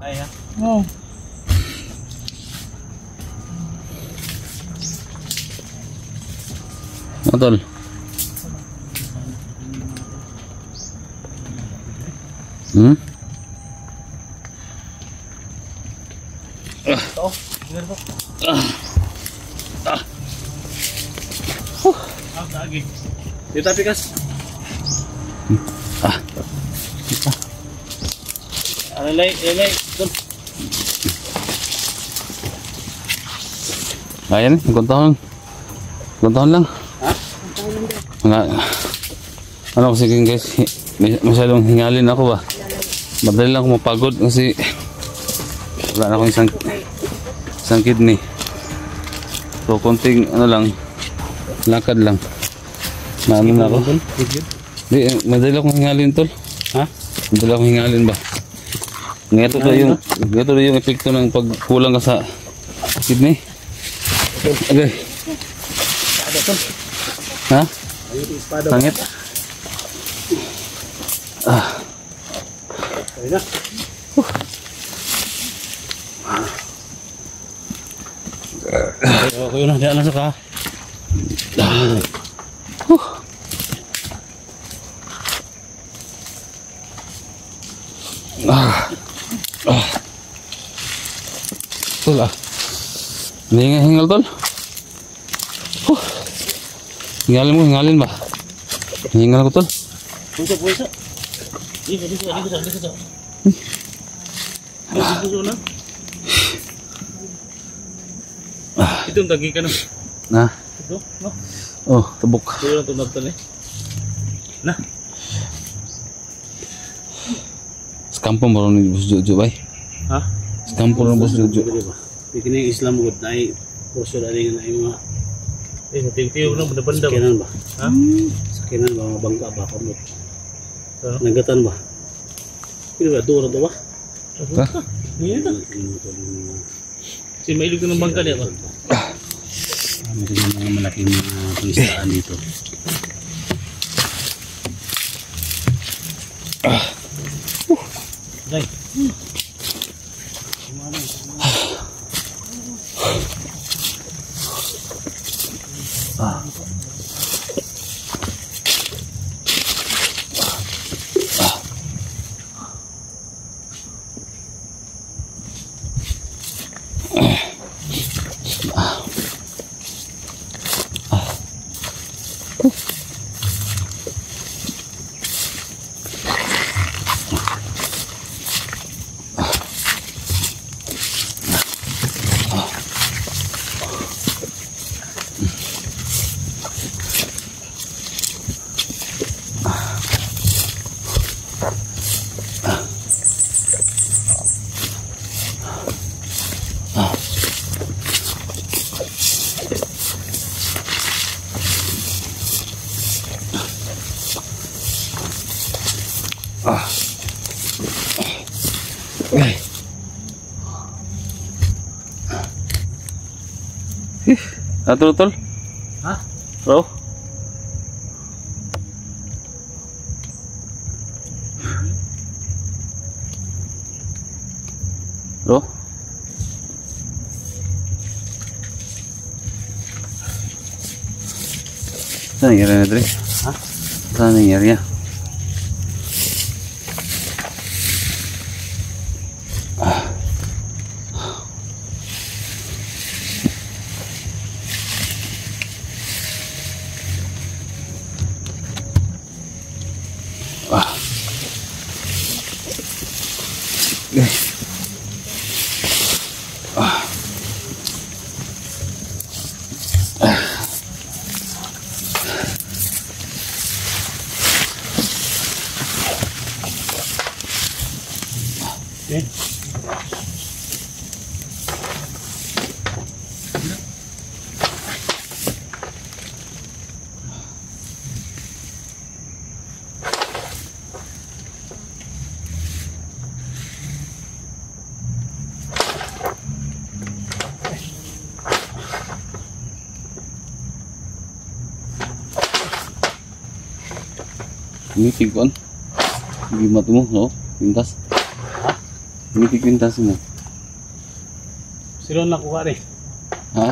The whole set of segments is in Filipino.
Ay ha? Oo. Tol. Hmm? Ito. Ganun po. Lagi. Dito pikas. Alay. Doon. Ayan, kuntahan. Kuntahan lang. Ha? Mga, ano kasi guys, masyadong hingalin ako ba. Madali lang ako mapagod kasi wala na akong isang kidney. So konting ano lang, lakad lang. Maano na ako. Hindi, madali akong hingalin tol. Ha? Madali akong hingalin ba. Ngayon to yung epekto ng pagkulang ka sa kidney. Okay. Ha? Sangit. Ayun na. Okay na, diyan na sa ka. Tol hingal tol. Hingalin ba? Hingal ako tol. Puso. Dito na. Ito yung tagi ka na. Na. Ito, no? Oh, tabok. Ito lang tunag tali. Na. Skampo mo rin ni Boss Jojo bay. Ha? Skampo rin Boss Jojo. Ini Islam good na ay kurso na rin na yung mga tiyo na banda sakinan ba? Ha? Sakinan ba mga bangka ba kamot? Nagatan ba? Kino ba duro to ba? Ha? Yan ta. Si mailog ng bangka niya ba? Meron yung mga malaking mga pangistaan dito. Day. Tol? Ha? Bro? Bro? Saan nangyari na dali? Ha? Saan nangyari niya? Okay. Ini tingkon. Gimana tuh, no? Pintas. Kumikikwintas mo. Sino nakuha rin? Ha?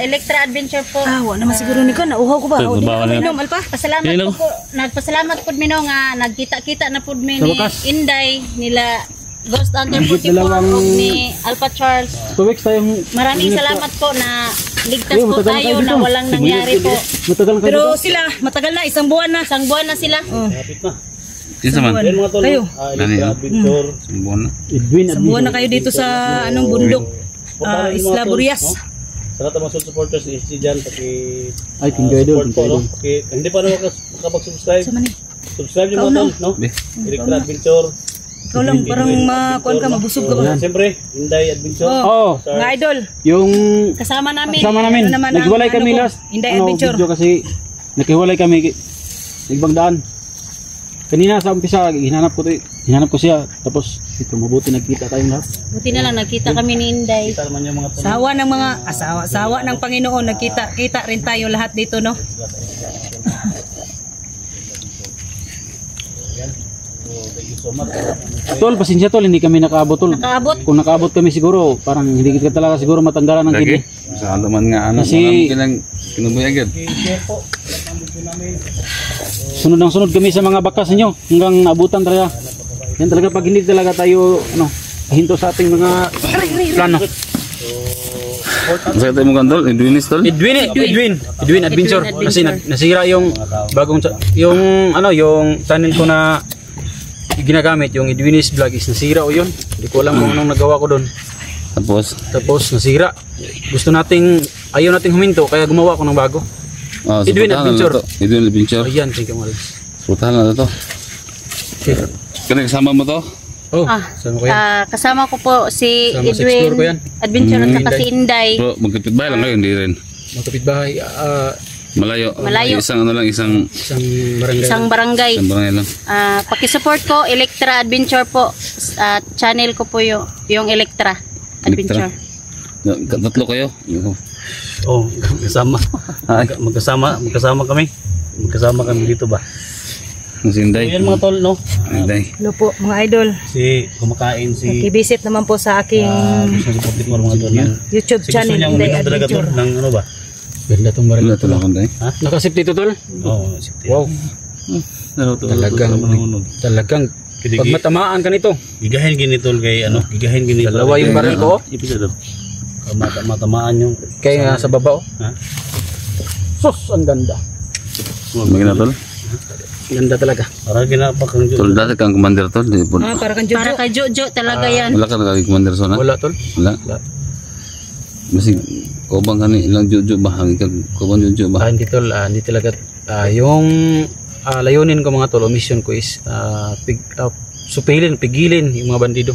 Electra Adventure po. Wala naman siguro ni ko. Nauhaw ko ba? Ito, Di bawa ka na. inom, Alpa. Pasalamat Hello. po. Nagpasalamat po mino nga nagkita-kita na po mi Sa ni wakas. Inday nila Ghost Hunter 44 dalawang- o ni Alpha Charles. 2 weeks tayong... Maraming salamat po na ligtas Ayun, po matagal tayo kayo na dito. walang nangyari po. Matagal kayo Pero dito. sila, matagal na. Isang buwan na. Isang buwan na sila. Kapit na. Isa man. Yan mga tol. Kayo. Electra Adventure. Buwan na. Edwin Isang buwan na kayo dito sa anong bundok. Isla Burias. Sa lahat ng mga supporters ni SG dyan, ay, tingin idol. Hindi pa naman makapag-subscribe. Sa mani. Subscribe nyo mga tol, no? Be. Electra Adventure. Ikaw lang, parang makuan ka, mabusog ka ba? Siyempre, Inday Adventure. Oh, mga idol. Yung Kasama namin. kasama namin, Ano naman ang naghiwalay ano kami ko? last Inday Adventure. video kasi naghiwalay kami sa ibang daan. Kanina sa umpisa, hinanap ko siya. Tapos ito, mabuti nagkita tayong lahat. Buti na lang nakita kami ni Inday. Kita naman yung mga tol. Sawa ng mga sawa ng Panginoon. Kita rin tayo lahat dito, no? Tol, pasensya tol, hindi kami nakaabot tol. Nakaabot. Kung nakaabot kami siguro, parang hindi kita talaga siguro matanggalan ng Lagi. kidney. Sa alaman nga ano. Kasi- Kinubuhay agad. Sunod kami sa mga bakas ninyo hanggang naabutan talaga. Yan talaga pag hindi talaga tayo hinto sa ating mga plano. Masakit tayo mo kandol. Edwinis tol. Edwin Adventure kasi nasira yung bagong yung channel ko na ginagamit, yung Edwinis Vlog is nasira o yun. Hindi ko alam kung anong nagawa ko doon. Tapos nasira. Ayaw nating huminto kaya gumawa ko ng bago. Edwin Adventure. Edwin Adventure. Ayan, thank you Maris. Putahan na to. Kaya kasama mo to? Oh, saan ko yan? Kasama ko po si Kasama sa explore ko yan. Edwin Adventure at saka si Inday. Bro, magkapitbahay lang kayo, hindi rin. Magkapitbahay, Malayo. Malayo. Isang isang barangay. Isang barangay. Isang barangay lang. Pakisupport ko Electra Adventure po. Channel ko po yung Electra Adventure. Tatlo kayo? Oh, magkasama. Magkasama kami. Magkasama kami dito ba? Si Inday. So, yan mga tol, no? Inday. Hello po, mga idol. Kumakain si... Nakibisit naman po sa aking gusto sa public mo mga tol. YouTube channel, Gusto niyang Inday uminom talaga tol Adventure. ng ano ba? Ganda tong Wala barangay to to. lang Inday. Nakasip dito tol? Oo. Wow. Talagang Talagang pag matamaan ka nito. gigahin gini tol kay ano? Gigahin gini. Dalawa yung baril ko. Episode. Matamaan yung... Kaya sa baba oh. Ha? Sus, ang ganda. Magina tol? Ganda talaga. Para ginapakang Tol, dati kang commander tol. Para kang Para Jojo. kay Jojo talaga yan. Wala ka naging commander so na? Wala tol. Wala. Masig, kubang ka ni ilang juju ba? Kubang juju ba? Hindi tol, hindi talaga. Yung layunin ko mga tol, o mission ko is pigilin yung mga bandido.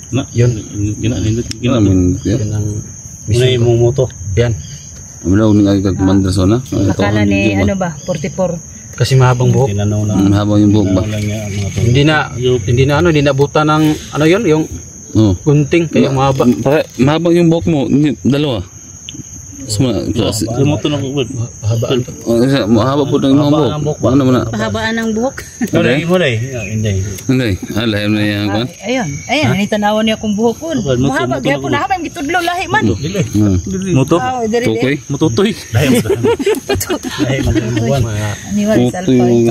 Na, Yun. Ginanindot. Yun ang Muna mission yung ko. mumoto. Yan. Wala ko naging commander so na? Akala ni ano ba, 44. Kasi mahabang buhok. Tinanaw na. Habang yung buhok ba? Tinanaw lang niya ang mga tol. Hindi na buta ng ano yun, yung Oo. gunting kaya mahaba. Mahabang yung buhok mo. Mahaba Mumoto na ko. Mahabaan to. mahaba po ng mga Mahaba ang buhok. buhok ba? Ano mo na? Pahabaan ng buhok. Hindi mo na eh. Hindi. Hindi. Lahim na yan. Kuan? Ayan, tanawan niya kung buhok ko. Muto, Mahaba, muto kaya na po ko. nahabang gitudlo lahi man. Muto? Diri. Tukoy. Mututoy. Dahil mo. Dahil mo. Aniwan Tukoy salpa. yung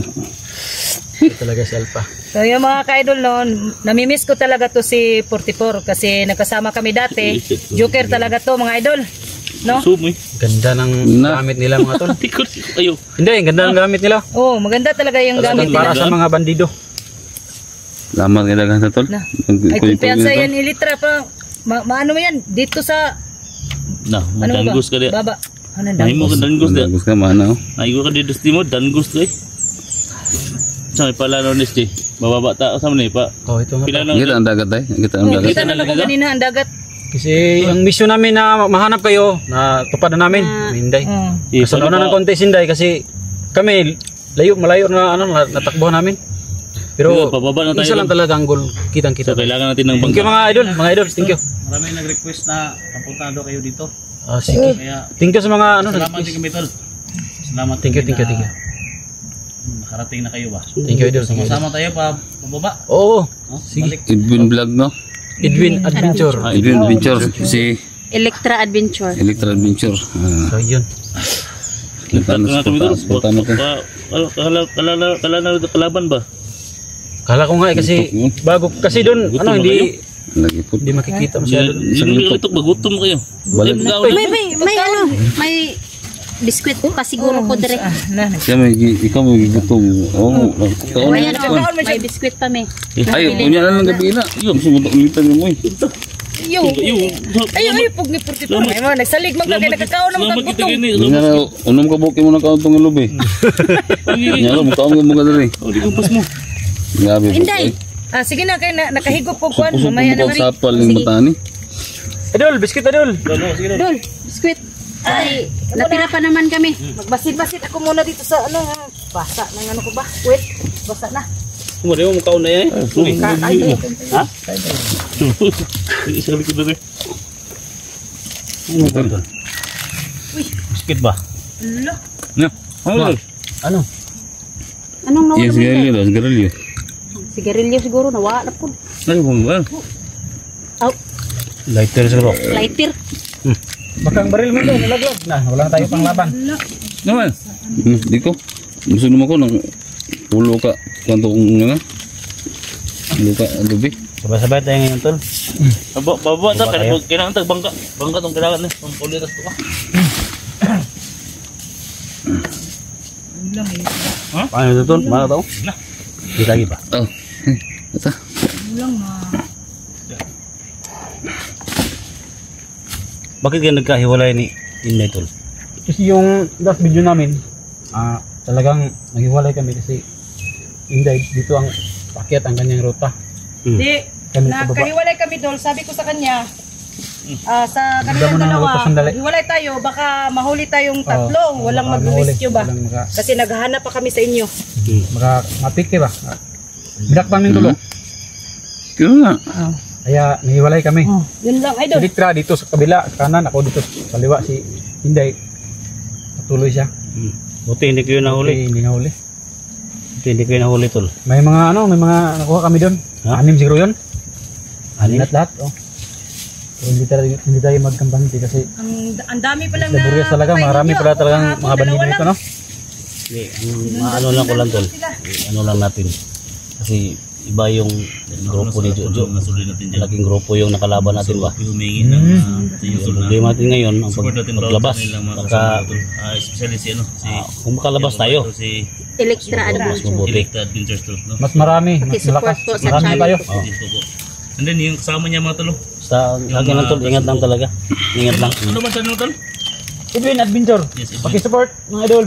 Ito talaga si Alpha. So yung mga ka-idol noon, namimiss ko talaga to si 44 kasi nagkasama kami dati. Joker talaga to mga idol. No? Sumoy. Ganda ng Na. gamit nila mga tol. Tikot. Ayo. Hindi, ganda ng gamit nila. Oh, maganda talaga yung gamit Para nila. sa mga bandido. laman ka dagang sa tol. Na. Ay kumpiyansa yan ilitra pa. Maano mo yan? Dito sa Na, ano ba? dangus ka dia. Baba. Ano Ay mo ka dangus dia. Gusto ka mana? Ay ko ka di destimo dangus eh. Sa pala no nesti. Bababa ta sa ni pa. Oh, ito nga. Pila na. Kita ang dagat ay. Kita ang Oh, dagat. kita na lang ko kanina ang dagat. Kasi ang mission namin na mahanap kayo, na tupad na namin, Inday. Yes, Sa na ng contest Inday kasi kami malayo na natakbuhan namin. Pero pababa na tayo isa lang talaga ang goal, kitang-kita. So, kailangan natin ng Thank you mga idol, thank you. Marami nag-request na kapunta daw kayo dito. Sige. Kaya Thank you sa mga salamat din kami tol. Salamat. Thank you. Nakarating na kayo ba? Thank you idol. Sama tayo pababa. Oo. No? Sige. Edwin Vlog, no? Edwin Adventure. Edwin Adventure, si Electra Adventure. Electra Adventure. So yun. Punta na ko. Kalaban ba? Kala ko nga kasi bago kasi doon Gutom na hindi Lagi po. makikita masyado. Ito bagutom kayo. Balik. May biskwit pa siguro ko dire. Siya ikaw may gutom. Oo. Ayan, may biskwit pa may. Ay, punya na lang gabi na. Yung sumulitan mo eh. Ayaw, pug ni 44. Ay mo, nagsalig man ka kay nakakaon na magkagutom. Hindi na, unom ka buki mo na kautong ilubi. Nga mo, kaong mo ka dali. O, di kumpas mo. Grabe po. Inday. Sige na kay nakahigop po kuan, Pusok mamaya mo na ka sapal ng matani. Idol, biscuit idol. Dol, biskwit. Ay, natira pa naman kami. Magbasit-basit ako muna dito sa ano, basa ng ano ko ba? Wait, basa na. Kumari mo mukhaon na yan eh. Ha? Isa likod na rin. Ano ba? Biskit ba? Ano? Ano? Anong nawala Yes, mo? sigarilyo. Sigarilyo. Sigarilyo siguro nawala po. Ano po ba? Lighter siguro. Lighter. Baka ang baril mo doon, nalaglag na. Wala na tayo pang laban. Naman. Di ko. Gusto naman ko ng pulo ka. Kanto kong nga. Pulo ka, adobe. Sabay-sabay tayo ngayon tol. Baba ta, kailangan tag bangka. Bangka tong kailangan eh. Pampulitas to ka. Ha? Paano ito tol? Mana tao? Di lagi pa. Oh. Ito. Bakit kayo nagkahiwalay ni Inday tol? Kasi yung last video namin, talagang naghiwalay kami kasi Inday, dito ang pakyat ang kanyang ruta. Di, Kami sa baba. nakahiwalay kami dol. Sabi ko sa kanya, sa Hindi kanilang mo na dalawa, utos sandali. hiwalay tayo, baka mahuli tayong tatlo. Walang baka mag-rescue ba? mahuli. Walang Kasi naghahanap pa kami sa inyo. mapike ba? Bidak pa namin tulong. Kaya nga. Kaya nahiwalay kami. Yun lang, Si idol. Victra dito sa kabila, sa kanan, ako dito sa kaliwa, si Inday. Patuloy siya. Buti hindi kayo nahuli. Hindi nahuli. Buti hindi kayo nahuli tol. May mga nakuha kami doon. Ha? 6 siguro yun. Anin? Lahat. Oh. So, hindi tayo magkampante kasi Ang dami pa lang laborious talaga, marami pala talagang mga bandido dito, no? Hindi, ano lang ko lang tol. Ano lang natin. Kasi iba yung grupo ni Jojo. Malaking grupo yung nakalaban natin ba? Yung problema natin ngayon ang paglabas. Baka kung makalabas tayo, Electra mas Adventure. mabuti. Mas marami, mas Support malakas. po sa Marami channel. tayo. And then yung kasama niya mga talo. Basta lagi lang tol, ingat lang talaga. Ingat lang. Ano ba channel tol? Edwin Adventure. Yes, Edwin. Pakisupport mga idol.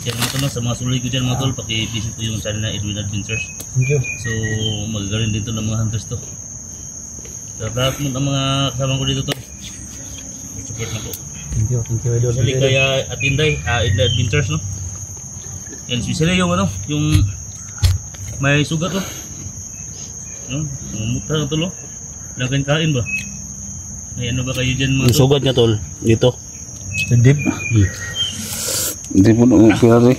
Yan mga talo sa mga suloy ko dyan mga tol. Paki-visit ko yung channel na Edwin Adventures. Thank you. So magagaling dito ng mga hunters to. So lahat mo ng mga kasama ko dito tol. Support na po. Thank you idol. Especially kaya at Inday Adventures no. Yan especially yung ano, yung may sugat to. No, mumukha na tol. Lagyan kain ba? May ano ba kayo dyan mga Yung sugat niya tol, dito. Sa deep. Hindi po na kaya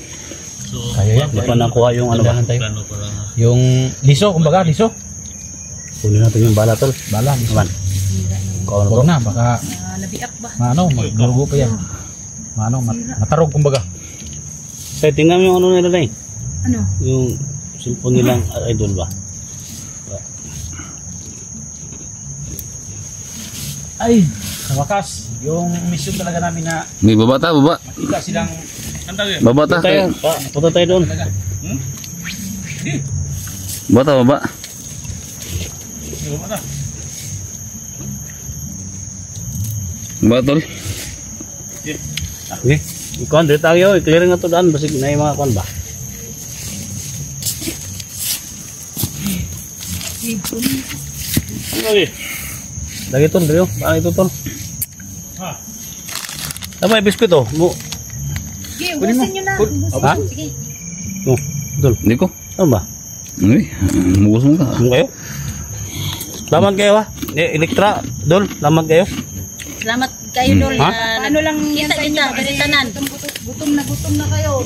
So Kaya yan. Hindi pa nakuha yung ano ba? Tayo. plano para Yung liso, kumbaga liso. Kunin natin yung bala tol. Bala, liso. Naman. Kung ano to? Huwag na, baka Nabiak ba? magdurugo pa yan. Matarog kumbaga. Kaya tingnan mo yung ano nila na eh. Ano? Yung cellphone nilang idol ba? Ay, sa wakas, yung mission talaga namin na May baba makita silang Baba ta. Tayo, punta tayo doon. Baba. Batol. Okay. Ikaw, dito tayo. I-clear nga ito daan. Basig na yung mga kwan ba? Okay. Lagi tol, dito. Ano ito tol? Tama yung biskuit oh. Sige, ubusin nyo na. Ha? Sige. Oh, tol. Hindi ko. Ano ba? Uy, mubos mo ka. Ano kayo? Laman kayo ha? Elektra, Dol, laman kayo? Salamat kayo, Dol. Ha? Paano lang yan sa inyo? Kita, ganitanan. Gutom na kayo.